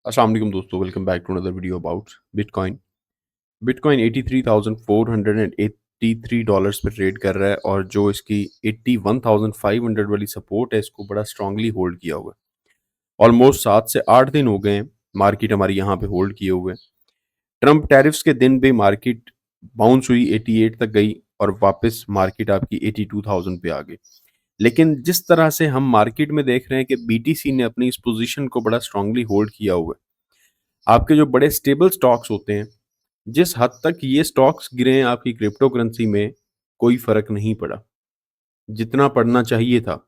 अस्सलाम वालेकुम दोस्तों, welcome back to another video about bitcoin. Bitcoin 83,483 dollars पे ट्रेड कर रहा है और जो इसकी 81,500 वाली सपोर्ट है इसको बड़ा स्ट्रांगली होल्ड किया हुआ है। ऑलमोस्ट 7 से 8 दिन हो गए हैं मार्केट हमारी यहाँ पे होल्ड किए हुए। ट्रम्प टैरिफ्स के दिन भी मार्केट बाउंस हुई, 88 तक गई और वापस मार्केट आपकी 82,000 पे आ गई। लेकिन जिस तरह से हम मार्केट में देख रहे हैं कि बीटीसी ने अपनी इस पोजीशन को बड़ा स्ट्रांगली होल्ड किया हुआ है। आपके जो बड़े स्टेबल स्टॉक्स होते हैं, जिस हद तक ये स्टॉक्स गिरे हैं आपकी क्रिप्टो करेंसी में, कोई फ़र्क नहीं पड़ा, जितना पड़ना चाहिए था।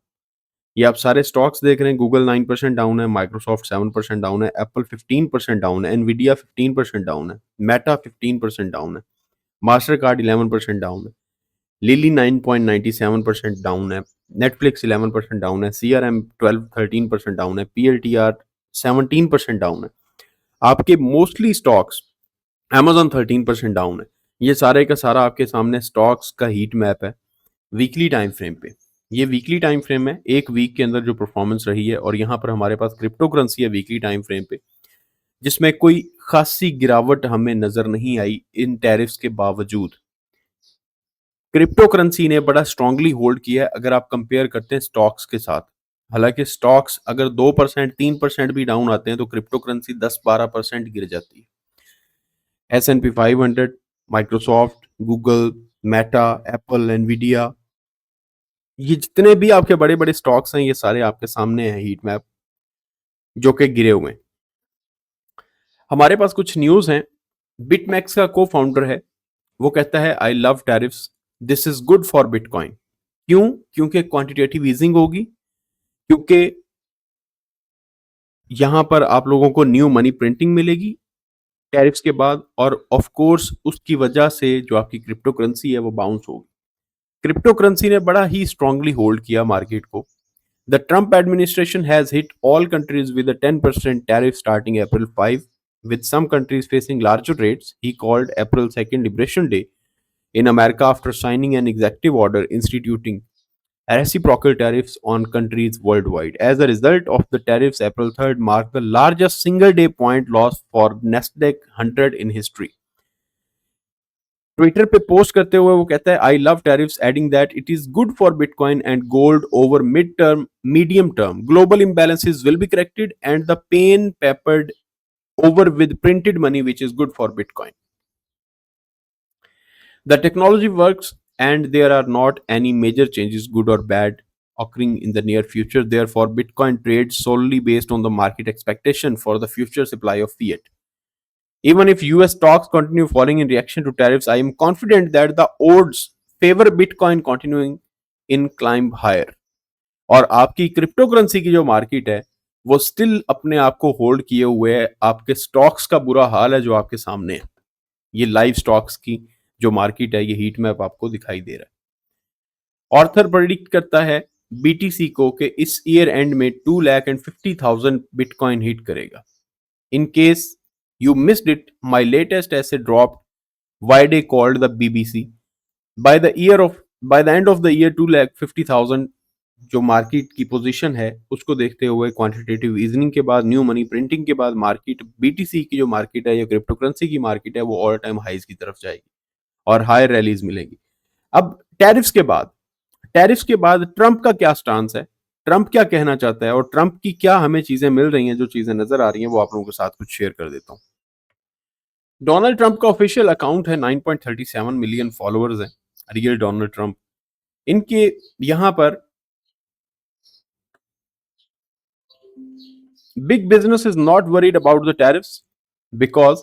ये आप सारे स्टॉक्स देख रहे हैं, गूगल 9% डाउन है, माइक्रोसॉफ्ट 7% डाउन है, एप्पल 15% डाउन है, एनवीडिया 15% डाउन है, मेटा 15% डाउन है, मास्टरकार्ड 11% डाउन है, लिली 9.97% डाउन है, नेटफ्लिक्स 11% डाउन है, सीआरएम 13% डाउन है, पीएलटीआर 17% डाउन है। आपके मोस्टली स्टॉक्स, अमेज़न 13% डाउन है। ये सारे का सारा आपके सामने स्टॉक्स का हीट मैप है वीकली टाइम फ्रेम पे। ये वीकली टाइम फ्रेम है, एक वीक के अंदर जो परफॉर्मेंस रही है, और यहाँ पर हमारे पास क्रिप्टो करेंसी है वीकली टाइम फ्रेम पे, जिसमें कोई खासी गिरावट हमें नजर नहीं आई इन टैरिफ्स के बावजूद। क्रिप्टो करेंसी ने बड़ा स्ट्रांगली होल्ड किया है अगर आप कंपेयर करते हैं स्टॉक्स के साथ। हालांकि स्टॉक्स अगर 2% 3% भी डाउन आते हैं तो क्रिप्टो करेंसी 10-12% गिर जाती है। S&P 500, Microsoft, Google, Meta, Apple, Nvidia, ये जितने भी आपके बड़े बड़े स्टॉक्स हैं ये सारे आपके सामने हैं हीट मैप, जो कि गिरे हुए हैं। हमारे पास कुछ न्यूज़ हैं। बिटमैक्स का को फाउंडर है, वो कहता है I love tariffs, this is good for bitcoin. क्यों? क्योंकि क्वांटिटेटिव ईजिंग होगी, क्योंकि यहां पर आप लोगों को न्यू मनी प्रिंटिंग मिलेगी टैरिफ्स के बाद, और ऑफ कोर्स उसकी वजह से जो आपकी क्रिप्टो करेंसी है वो बाउंस होगी। क्रिप्टो करेंसी ने बड़ा ही स्ट्रांगली होल्ड किया मार्केट को। The Trump administration has hit all countries with a 10% tariff starting April 5, with some countries facing larger rates. He called April 2nd Liberation Day in America after signing an executive order instituting reciprocal tariffs on countries worldwide. As a result of the tariffs, April 3rd marked the largest single day point loss for Nasdaq 100 in history. Twitter पे post करते हुए वो कहता है I love tariffs, adding that it is good for bitcoin and gold over mid term medium term global imbalances will be corrected and the pain peppered over with printed money which is good for bitcoin. The technology works and there are not any major changes, good or bad, occurring in the near future. Therefore bitcoin trades solely based on the market expectation for the future supply of fiat. Even if US stocks continue falling in reaction to tariffs, I am confident that the odds favor Bitcoin continuing in climb higher. और आपकी crypto currency की जो market है वो still अपने आप को hold किए हुए है। आपके स्टॉक्स का बुरा हाल है जो आपके सामने है। ये लाइव स्टॉक्स की जो मार्केट है, ये हीट मैप आपको दिखाई दे रहा है। ऑर्थर प्रेडिक्ट करता है बीटीसी को कि इस ईयर एंड में 2,50,000 बिटकॉइन हिट करेगा। In case you missed it, my latest essay dropped why they called the BBC. By the end of the year 2,50,000 जो मार्केट की पोजीशन है उसको देखते हुए, क्वांटिटेटिव ईजनिंग के बाद, न्यू मनी प्रिंटिंग के बाद, मार्केट बीटीसी की जो मार्केट है या क्रिप्टो करेंसी की मार्केट है वो ऑल टाइम हाइज की तरफ जाएगी और हायर रैलीज मिलेगी। अब टैरिफ्स के बाद ट्रंप का क्या स्टांस है, ट्रंप क्या कहना चाहता है और ट्रंप की क्या हमें चीजें मिल रही हैं, जो चीजें नजर आ रही हैं वो आप लोगों के साथ कुछ शेयर कर देता हूं। डोनाल्ड ट्रंप का ऑफिशियल अकाउंट है, 9.37 मिलियन फॉलोअर्स हैं, रियल डोनाल्ड ट्रंप। इनके यहां पर big business is not worried about the tariffs because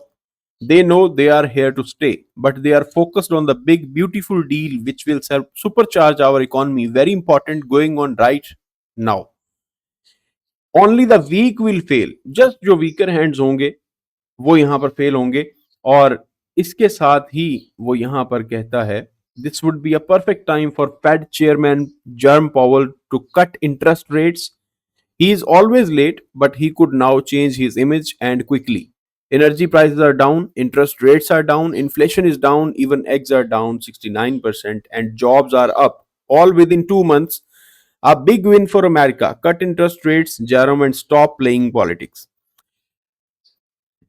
they know they are here to stay, but they are focused on the big beautiful deal which will supercharge our economy, very important, going on right now. Only the weak will fail, just जो weaker hands होंगे वो यहाँ पर fail होंगे। और इसके साथ ही वो यहाँ पर कहता है this would be a perfect time for Fed chairman Jerome Powell to cut interest rates. He is always late, but he could now change his image and quickly. Energy prices are down, interest rates are down, inflation is down, even eggs are down 69%, and jobs are up, all within 2 months. A big win for America. Cut interest rates, Jerome, and stop playing politics.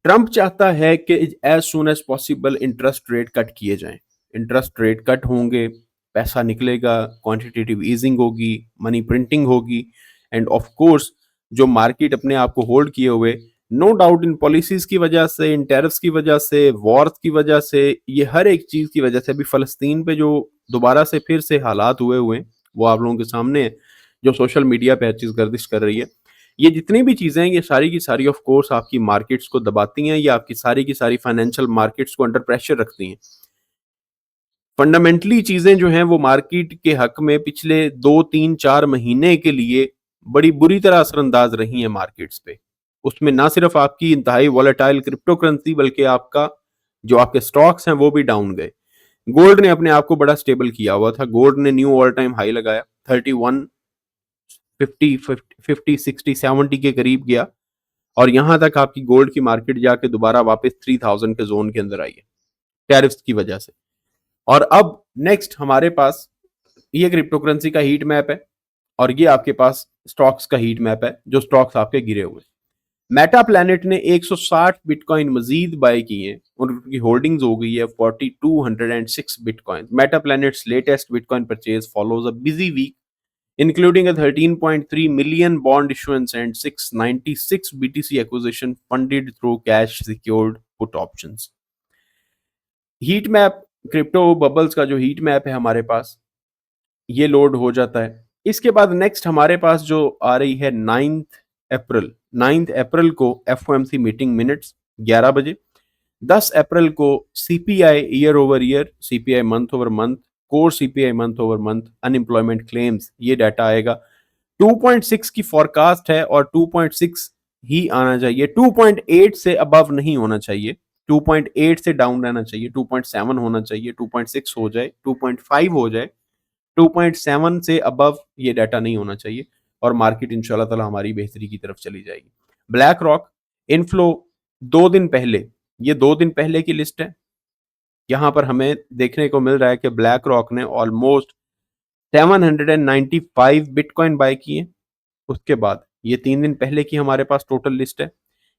Trump चाहता है कि as soon as possible interest rate cut किए जाएं। Interest rate cut होंगे, पैसा निकलेगा, quantitative easing होगी, money printing होगी, एंड ऑफ कोर्स जो मार्केट अपने आप को होल्ड किए हुए, नो डाउट इन पॉलिसीज की वजह से, इन टैरिफ्स की वजह से, वॉर की वजह से, ये हर एक चीज की वजह से अभी फलस्तीन पे जो दोबारा से फिर से हालात हुए हैं वो आप लोगों के सामने है, जो सोशल मीडिया पे हर चीज गर्दिश कर रही है। ये जितनी भी चीजें हैं ये सारी की सारी ऑफ कोर्स आपकी मार्केट्स को दबाती हैं, या आपकी सारी की सारी फाइनेंशियल मार्केट्स को अंडर प्रेशर रखती हैं। फंडामेंटली चीजें जो हैं वो मार्केट के हक में पिछले 2 3 4 महीने के लिए बड़ी बुरी तरह असरअंदाज रही हैं मार्केट्स पे। उसमें ना सिर्फ आपकी इंतहाई वॉलेटाइल क्रिप्टो करेंसी बल्कि आपका जो आपके स्टॉक्स हैं वो भी डाउन गए। गोल्ड ने अपने आप को बड़ा स्टेबल किया हुआ था, गोल्ड ने न्यू ऑल टाइम हाई लगाया, 31 50 60 70 के करीब गया, और यहां तक आपकी गोल्ड की मार्केट जाके दोबारा वापस 3000 के जोन के अंदर आई है टैरिफ्स की वजह से। और अब नेक्स्ट हमारे पास ये क्रिप्टो करेंसी का हीट मैप है, और ये आपके पास स्टॉक्स का हीट मैप है, जो स्टॉक्स आपके गिरे हुए। मेटा प्लैनेट ने 160 बिटकॉइन मजीद बाय किए हैं और उनकी होल्डिंग्स हो गई है 4206 bitcoin. Metaplanet's latest bitcoin purchase follows a busy week including a 13.3 million bond issuance and 696 BTC acquisition funded through cash secured put options। Heat map, crypto bubbles का जो heat map है हमारे पास, ये load हो जाता है। इसके बाद नेक्स्ट हमारे पास जो आ रही है 9 अप्रैल, 9 अप्रैल को एफओएमसी मीटिंग मिनट्स 11 बजे, 10 अप्रैल को CPI year over year, CPI month over month, core CPI month over month, unemployment claims, ये डाटा आएगा। 2.6 की फोरकास्ट है और 2.6 ही आना चाहिए, 2.8 से अबव नहीं होना चाहिए, 2.8 से डाउन रहना चाहिए, 2.7 होना चाहिए, 2.6 हो जाए, 2.5 हो जाए, 2.7 से अबव ये डाटा नहीं होना चाहिए, और मार्केट इंशाल्लाह ताला हमारी बेहतरी की तरफ चली जाएगी। ब्लैक रॉक इनफ्लो 2 दिन पहले, ये 2 दिन पहले की लिस्ट है, यहां पर हमें देखने को मिल रहा है कि ब्लैक रॉक ने ऑलमोस्ट 795 बिटकॉइन बाय किए। उसके बाद ये 3 दिन पहले की हमारे पास टोटल लिस्ट है।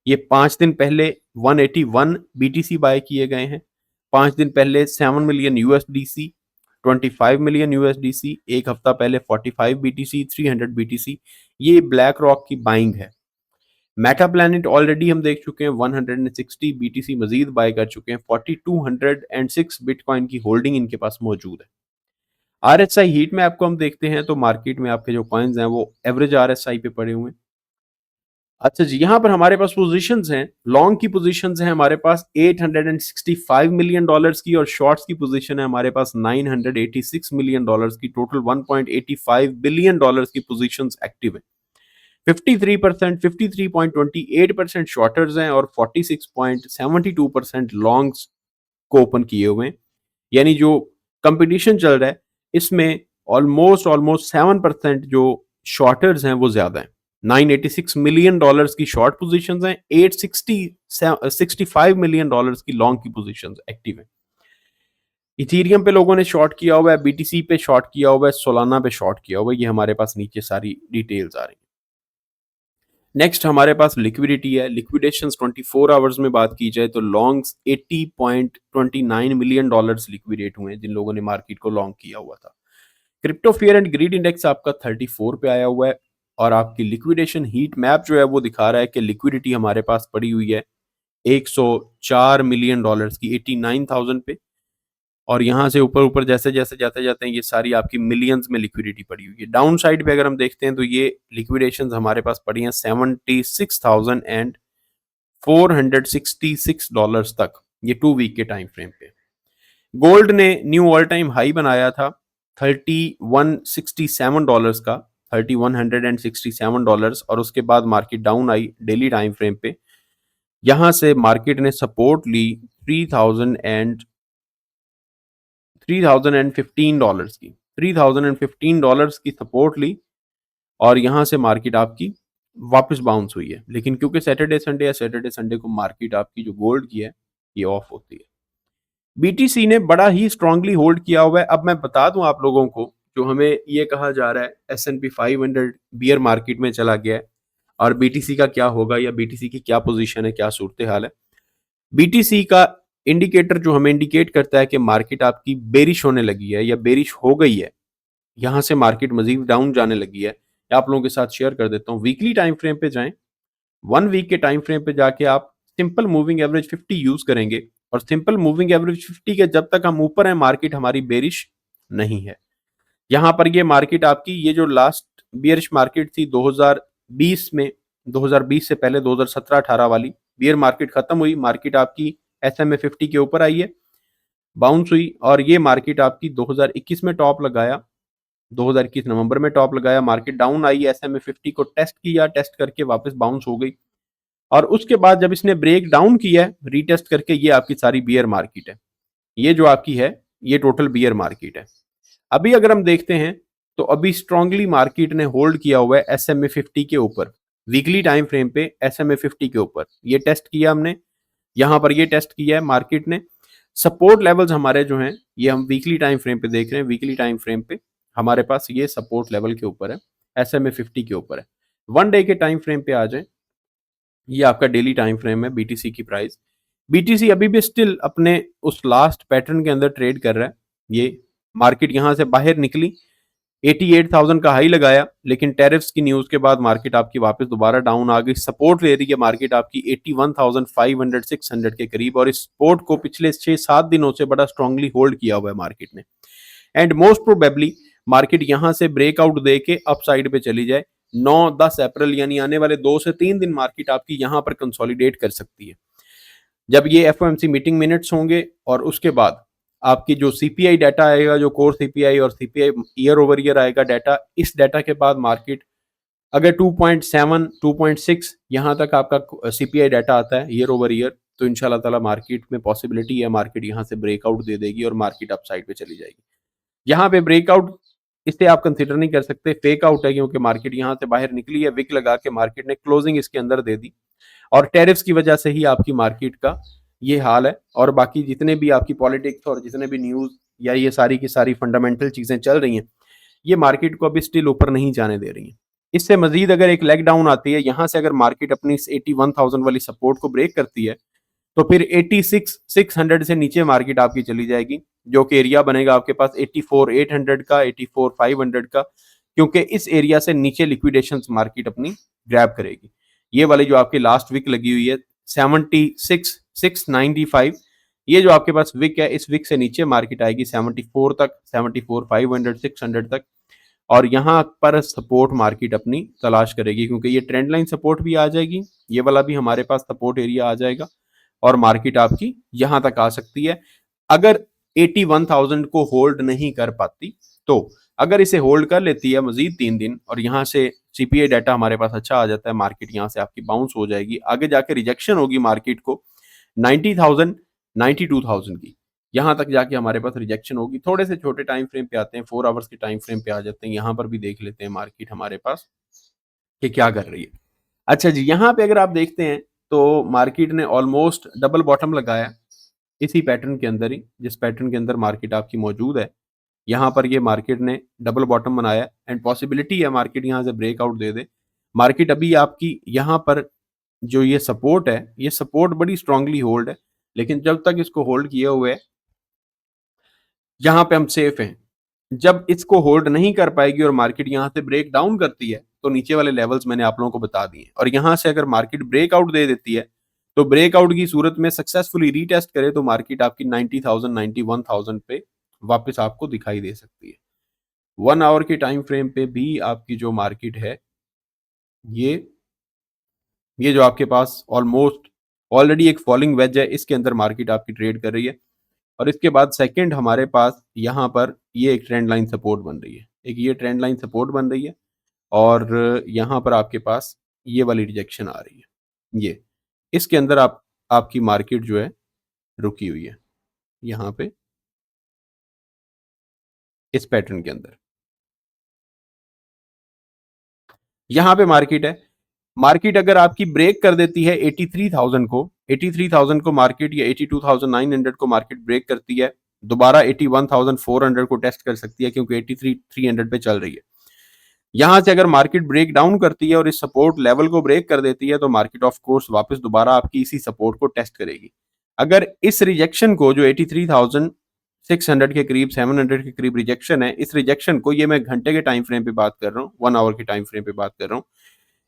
ये 5 दिन पहले 181 बीटीसी बाय किए गए हैं, 5 दिन पहले 7 मिलियन यूएसडीसी, 25 मिलियन यूएसडीसी, एक हफ्ता पहले 45 बीटीसी, 300 बीटीसी, ये ब्लैक रॉक की बाइंग है। मेटा प्लैनेट ऑलरेडी हम देख चुके हैं 160 बीटीसी मजीद बाय कर चुके हैं, 4206 बिटकॉइन की होल्डिंग इनके पास मौजूद है। आरएसआई हीट में आपको हम देखते हैं तो मार्केट में आपके जो कॉइन्स हैं वो एवरेज आरएसआई पे पड़े हुए हैं। अच्छा जी, यहाँ पर हमारे पास पोजीशंस हैं, लॉन्ग की पोजीशंस हैं हमारे पास 865 मिलियन डॉलर्स की, और शॉर्ट्स की पोजीशन है हमारे पास 986 मिलियन डॉलर्स की। टोटल 1.85 बिलियन डॉलर्स की पोजीशंस एक्टिव है। 53%, 53.28% शॉर्टर्स हैं और 46.72% लॉन्ग्स को ओपन किए हुए हैं। यानी जो कंपटीशन चल रहा है इसमें ऑलमोस्ट 7% जो शॉर्टर्स हैं वो ज्यादा हैं। 986 मिलियन डॉलर्स की शॉर्ट पोजीशंस हैं, 865 मिलियन डॉलर्स की लॉन्ग की पोजीशंस एक्टिव हैं। इथीरियम पे लोगों ने शॉर्ट किया हुआ है, बीटीसी पे शॉर्ट किया हुआ है, सोलाना पे शॉर्ट किया हुआ है, ये हमारे पास नीचे सारी डिटेल्स आ रही हैं। नेक्स्ट हमारे पास लिक्विडिटी है, लिक्विडेशन 24 आवर्स में बात की जाए तो लॉन्ग्स 80.29 मिलियन डॉलर्स लिक्विडेट हुए हैं जिन लोगों ने मार्केट को लॉन्ग किया हुआ था। Crypto fear and greed index आपका 34 पे आया हुआ है, और आपकी लिक्विडेशन हीट मैप जो है वो दिखा रहा है कि लिक्विडिटी हमारे पास पड़ी हुई है 104 मिलियन डॉलर्स की 89,000 पे, और यहाँ से ऊपर ऊपर जैसे जैसे जाते जाते हैं ये सारी आपकी मिलियंस में लिक्विडिटी पड़ी हुई है। डाउन साइड पे अगर हम देखते हैं तो ये लिक्विडेशंस हमारे पास पड़ी हैं 76,466 डॉलर्स तक, ये 2 वीक के टाइम फ्रेम पे। गोल्ड ने न्यू ऑल टाइम हाई बनाया था 3167 डॉलर्स का, 3167 डॉलर्स, और उसके बाद market down I daily time frame पे। यहां से मार्केट ने सपोर्ट ली 3015 डॉलर्स की, 3015 डॉलर्स की सपोर्ट ली, और यहां से मार्केट आपकी वापस बाउंस हुई है। लेकिन क्योंकि सैटरडे संडे है, सैटरडे संडे को मार्केट आपकी जो गोल्ड की है ये ऑफ होती है। बीटीसी ने बड़ा ही स्ट्रांगली होल्ड किया हुआ है। अब मैं बता दूं आप लोगों को, जो हमें ये कहा जा रहा है S&P 500 बियर मार्केट में चला गया है और बीटीसी का क्या होगा या बीटीसी की क्या पोजीशन है, क्या सूरत हाल है। बीटीसी का इंडिकेटर जो हमें इंडिकेट करता है कि मार्केट आपकी बेरिश होने लगी है या बेरिश हो गई है, यहां से मार्केट मजीद डाउन जाने लगी है, आप लोगों के साथ शेयर कर देता हूं। वीकली टाइम फ्रेम पे जाएं, 1 वीक के टाइम फ्रेम पे जाके आप सिंपल मूविंग एवरेज 50 यूज करेंगे, और सिंपल मूविंग एवरेज 50 के जब तक हम ऊपर है, मार्केट हमारी बेरिश नहीं है। यहां पर ये मार्केट आपकी, ये जो लास्ट बियरिश मार्केट थी 2020 में, 2020 से पहले 2017-18 वाली बियर मार्केट खत्म हुई, मार्केट आपकी SMA 50 के ऊपर आई है, बाउंस हुई, और ये मार्केट आपकी 2021 में टॉप लगाया, 2021 नवंबर में टॉप लगाया, मार्केट डाउन आई, SMA 50 को टेस्ट किया, टेस्ट करके वापस बाउंस हो गई, और उसके बाद जब इसने ब्रेक डाउन किया है रीटेस्ट करके, ये आपकी सारी बियर मार्केट है। ये जो आपकी है ये टोटल बियर मार्केट है। अभी अगर हम देखते हैं तो अभी स्ट्रांगली मार्केट ने होल्ड किया हुआ है SMA 50 के ऊपर, वीकली टाइम फ्रेम पे SMA 50 के ऊपर ये टेस्ट किया हमने, यहां पर ये टेस्ट किया है मार्केट ने। सपोर्ट लेवल्स हमारे जो हैं ये हम वीकली टाइम फ्रेम पे देख रहे हैं, वीकली टाइम फ्रेम पे हमारे पास ये सपोर्ट लेवल के ऊपर है, SMA 50 के ऊपर है। 1 डे के टाइम फ्रेम पे आ जाए, ये आपका डेली टाइम फ्रेम है बीटीसी की प्राइस। बीटीसी अभी भी स्टिल अपने उस लास्ट पैटर्न के अंदर ट्रेड कर रहा है। ये मार्केट यहां से बाहर निकली, 88,000 का हाई लगाया, लेकिन टैरिफ्स की न्यूज के बाद मार्केट आपकी वापस दोबारा डाउन आ गई। सपोर्ट ले रही है मार्केट आपकी 81,500 600 के करीब, और इस सपोर्ट को पिछले 6-7 दिनों से बड़ा स्ट्रांगली होल्ड किया हुआ है मार्केट ने। एंड मोस्ट प्रोबेबली मार्केट यहां से ब्रेकआउट दे के अप साइड पे चली जाए। 9-10 अप्रैल यानी आने वाले 2 से 3 दिन मार्केट आपकी यहां पर कंसोलिडेट कर सकती है, जब ये FOMC मीटिंग मिनट्स होंगे, और उसके बाद आपकी जो CPI डाटा आएगा, जो कोर CPI और CPI ईयर ओवर ईयर आएगा डाटा, इस डाटा के बाद मार्केट अगर 2.7 2.6 यहां तक आपका CPI डाटा आता है ईयर ओवर ईयर, तो इंशाल्लाह ताला मार्केट में पॉसिबिलिटी है मार्केट यहां से ब्रेकआउट दे देगी और मार्केट अप साइड पे चली जाएगी। यहाँ पे ब्रेकआउट इसे आप कंसिडर नहीं कर सकते, फेक आउट है, क्योंकि मार्केट यहाँ से बाहर निकली है, विक लगा के मार्केट ने क्लोजिंग इसके अंदर दे दी, और टैरिफ्स की वजह से ही आपकी मार्केट का ये हाल है। और बाकी जितने भी आपकी पॉलिटिक्स और जितने भी न्यूज या ये सारी की सारी फंडामेंटल चीजें चल रही हैं, ये मार्केट को अभी स्टिल ऊपर नहीं जाने दे रही हैं। इससे मजीद अगर एक लेग डाउन आती है, यहाँ से अगर मार्केट अपनी 81,000 वाली सपोर्ट को ब्रेक करती है, तो फिर 86,600 से नीचे मार्केट आपकी चली जाएगी, जो कि एरिया बनेगा आपके पास 84,800 का, 84,500 का, क्योंकि इस एरिया से नीचे लिक्विडेशन मार्केट अपनी ग्रैब करेगी। ये वाली जो आपकी लास्ट विक लगी हुई है 76,695, ये जो आपके पास विक है, इस विक से नीचे मार्केट आएगी 74 तक, 74,500 600 तक, और यहाँ पर सपोर्ट मार्केट अपनी तलाश करेगी, क्योंकि ये ट्रेंड लाइन सपोर्ट भी आ जाएगी, ये वाला भी हमारे पास सपोर्ट एरिया आ जाएगा, और मार्केट आपकी यहां तक आ सकती है अगर 81,000 को होल्ड नहीं कर पाती। तो अगर इसे होल्ड कर लेती है मजीद 3 दिन, और यहां से CPI डाटा हमारे पास अच्छा आ जाता है, मार्केट यहां से आपकी बाउंस हो जाएगी, आगे जाके रिजेक्शन होगी मार्केट को 90,000 92,000 की, यहां तक जाके हमारे पास रिजेक्शन होगी। थोड़े से छोटे टाइम फ्रेम पे आते हैं, 4 आवर्स के टाइम फ्रेम पे आ जाते हैं, यहां पर भी देख लेते हैं मार्केट हमारे पास कि क्या कर रही है। अच्छा जी, यहाँ पे अगर आप देखते हैं तो मार्केट ने ऑलमोस्ट डबल बॉटम लगाया इसी पैटर्न के अंदर ही, जिस पैटर्न के अंदर मार्केट आपकी मौजूद है, यहाँ पर ये मार्केट ने डबल बॉटम बनाया, एंड पॉसिबिलिटी है मार्केट यहाँ से ब्रेकआउट दे दे। मार्केट अभी आपकी यहाँ पर जो ये सपोर्ट है, ये सपोर्ट बड़ी स्ट्रांगली होल्ड है, लेकिन जब तक इसको होल्ड किए हुए है यहाँ पे हम सेफ हैं। जब इसको होल्ड नहीं कर पाएगी और मार्केट यहाँ से ब्रेक डाउन करती है, तो नीचे वाले लेवल्स मैंने आप लोगों को बता दिए, और यहाँ से अगर मार्केट ब्रेकआउट दे देती है, तो ब्रेकआउट की सूरत में सक्सेसफुली रीटेस्ट करे तो मार्केट आपकी 90,000 91,000 पे वापस आपको दिखाई दे सकती है। 1 आवर के टाइम फ्रेम पे भी आपकी जो मार्केट है, ये जो आपके पास ऑलमोस्ट ऑलरेडी एक फॉलिंग वेज है, इसके अंदर मार्केट आपकी ट्रेड कर रही है, और इसके बाद सेकंड हमारे पास यहाँ पर ये एक ट्रेंड लाइन सपोर्ट बन रही है, एक ये ट्रेंड लाइन सपोर्ट बन रही है, और यहाँ पर आपके पास ये वाली रिजेक्शन आ रही है, ये इसके अंदर आपकी मार्केट जो है रुकी हुई है, यहाँ पे इस पैटर्न के अंदर यहाँ पे मार्केट है। मार्केट अगर आपकी ब्रेक कर देती है 83,000 को मार्केट, या 82,900 को मार्केट ब्रेक करती है, दोबारा 81,400 को टेस्ट कर सकती है, क्योंकि 83,300 पे चल रही है। यहां से अगर मार्केट ब्रेक डाउन करती है और इस सपोर्ट लेवल को ब्रेक कर देती है, तो मार्केट ऑफ कोर्स वापस दोबारा आपकी इसी सपोर्ट को टेस्ट करेगी। अगर इस रिजेक्शन को जो 83,600 के करीब 700 के करीब रिजेक्शन है, इस रिजेक्शन को, ये मैं घंटे के टाइम फ्रेम पे बात कर रहा हूँ, 1 आवर के टाइम फ्रेम पे बात कर रहा हूँ,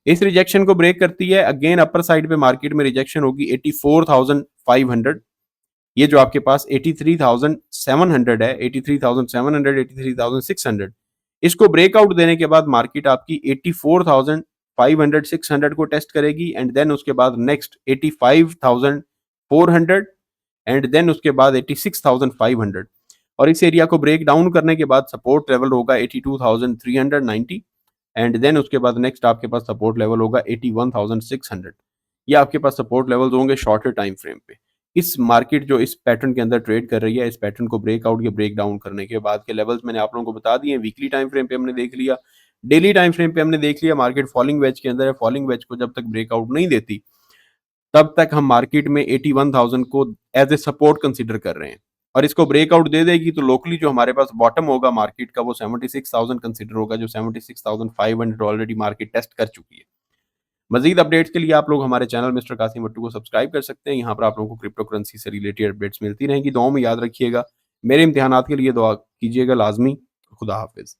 इस रिजेक्शन को ब्रेक करती है, अगेन अपर साइड पे मार्केट में रिजेक्शन होगी 84,500। ये जो आपके पास 83,700 है, 83,700, 83,600, इसको ब्रेकआउट देने के बाद मार्केट आपकी 84,500, 600 को टेस्ट करेगी एंड देन उसके बाद नेक्स्ट 85,400 एंड देन उसके बाद 86,500, और इस एरिया को ब्रेक डाउन करने के बाद सपोर्ट लेवल होगा 82,390 एंड देन उसके बाद नेक्स्ट आपके पास सपोर्ट लेवल होगा 81,600। ये आपके पास सपोर्ट लेवल्स होंगे शॉर्टर टाइम फ्रेम पे। इस मार्केट जो इस पैटर्न के अंदर ट्रेड कर रही है, इस पैटर्न को ब्रेकआउट या ब्रेक डाउन करने के बाद के लेवल्स मैंने आप लोगों को बता दिए। वीकली टाइम फ्रेम पे हमने देख लिया, डेली टाइम फ्रेम पे हमने देख लिया, मार्केट फॉलिंग वेज के अंदर है। फॉलिंग वेज को जब तक ब्रेकआउट नहीं देती तब तक हम मार्केट में 81,000 को एज ए सपोर्ट कंसीडर कर रहे हैं, और इसको ब्रेकआउट दे देगी तो लोकली जो हमारे पास बॉटम होगा मार्केट का वो 76,000 कंसीडर होगा, जो 76,500 ऑलरेडी मार्केट टेस्ट कर चुकी है। मजीद अपडेट्स के लिए आप लोग हमारे चैनल मिस्टर कासिम मट्टू को सब्सक्राइब कर सकते हैं। यहाँ पर आप लोगों को क्रिप्टो करेंसी से रिलेटेड अपडेट्स मिलती रहेंगी। दुआओं में याद रखिएगा, मेरे इम्तिहानात के लिए दुआ कीजिएगा लाजमी। खुदा हाफिज।